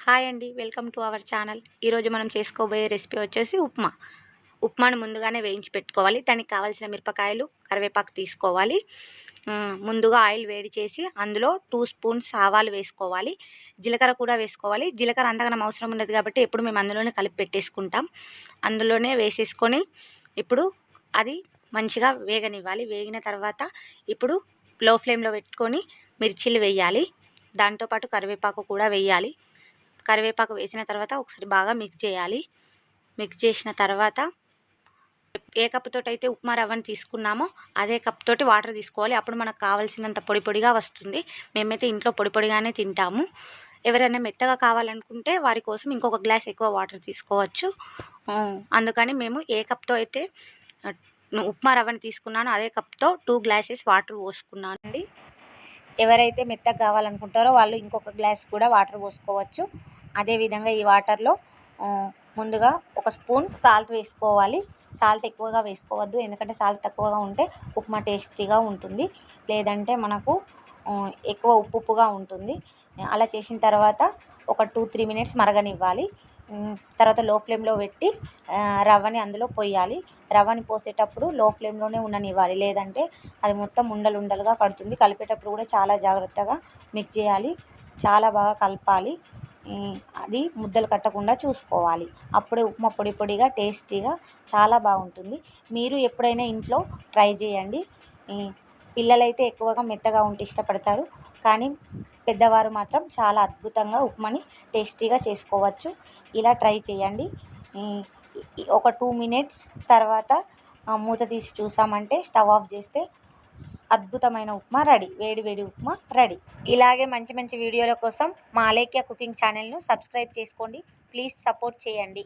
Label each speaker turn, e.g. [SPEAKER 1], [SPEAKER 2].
[SPEAKER 1] Hi అండి, welcome to our channel. ఈరోజు మనం చేసుకోబోయే రెసిపీ వచ్చేసి ఉప్మా. ఉప్మాను ముందుగానే వేయించి పెట్టుకోవాలి. దానికి కావాల్సిన మిరపకాయలు, కరివేపాకు తీసుకోవాలి. ముందుగా ఆయిల్ వేడి చేసి అందులో 2 స్పూన్స్ ఆవాలు వేసుకోవాలి. జీలకర్ర కూడా వేసుకోవాలి. జీలకర్ర అంతగానం అవసరం ఉండదు కాబట్టి ఎప్పుడు మేము అందులోనే కలిపి పెట్టేసుకుంటాం. అందులోనే వేసేసుకొని ఇప్పుడు అది మంచిగా వేగనివ్వాలి. వేగిన తర్వాత ఇప్పుడు లో ఫ్లేమ్లో పెట్టుకొని మిర్చీలు వేయాలి. దాంతోపాటు కరివేపాకు కూడా వేయాలి. కరివేపాకు వేసిన తర్వాత ఒకసారి బాగా మిక్స్ చేయాలి. మిక్స్ చేసిన తర్వాత ఏ కప్పుతోటి అయితే ఉప్మా రవ్వని తీసుకున్నామో అదే కప్ తోటి వాటర్ తీసుకోవాలి. అప్పుడు మనకు కావాల్సినంత పొడి పొడిగా వస్తుంది. మేమైతే ఇంట్లో పొడి పొడిగానే తింటాము. ఎవరైనా మెత్తగా కావాలనుకుంటే వారి కోసం ఇంకొక గ్లాస్ ఎక్కువ వాటర్ తీసుకోవచ్చు. అందుకని మేము ఏ కప్తో అయితే ఉప్మా రవ్వని తీసుకున్నానో అదే కప్తో 2 గ్లాసెస్ వాటర్ పోసుకున్నాను అండి. ఎవరైతే మెత్తగా కావాలనుకుంటారో వాళ్ళు ఇంకొక గ్లాస్ కూడా వాటర్ పోసుకోవచ్చు. అదేవిధంగా ఈ వాటర్లో ముందుగా ఒక స్పూన్ సాల్ట్ వేసుకోవాలి. సాల్ట్ ఎక్కువగా వేసుకోవద్దు, ఎందుకంటే సాల్ట్ తక్కువగా ఉంటే ఉప్మా టేస్టీగా ఉంటుంది, లేదంటే మనకు ఎక్కువ ఉప్పుగా ఉంటుంది. అలా చేసిన తర్వాత ఒక 2-3 మినిట్స్ మరగనివ్వాలి. తర్వాత లో ఫ్లేమ్లో పెట్టి రవ్వని అందులో పోయాలి. రవ్వని పోసేటప్పుడు లో ఫ్లేమ్లోనే ఉండనివ్వాలి, లేదంటే అది మొత్తం ఉండలుగా పడుతుంది. కలిపేటప్పుడు కూడా చాలా జాగ్రత్తగా మిక్స్ చేయాలి. చాలా బాగా కలపాలి. అది ముద్దలు కట్టకుండా చూసుకోవాలి. అప్పుడే ఉప్మా పొడి పొడిగా టేస్టీగా చాలా బాగుంటుంది. మీరు ఎప్పుడైనా ఇంట్లో ట్రై చేయండి. పిల్లలైతే ఎక్కువగా మెత్తగా ఉంటే ఇష్టపడతారు, కానీ పెద్దవారు మాత్రం చాలా అద్భుతంగా ఉప్మాని టేస్టీగా చేసుకోవచ్చు. ఇలా ట్రై చేయండి. ఒక 2 మినిట్స్ తర్వాత మూత తీసి చూసామంటే స్టవ్ ఆఫ్ చేస్తే అద్భుతమైన ఉప్మా రెడీ. వేడి వేడి ఉప్మా రెడీ. ఇలాగే మంచి మంచి వీడియోల కోసం మా అలేఖ్య కుకింగ్ ఛానల్ను సబ్స్క్రైబ్ చేసుకోండి. ప్లీజ్ సపోర్ట్ చేయండి.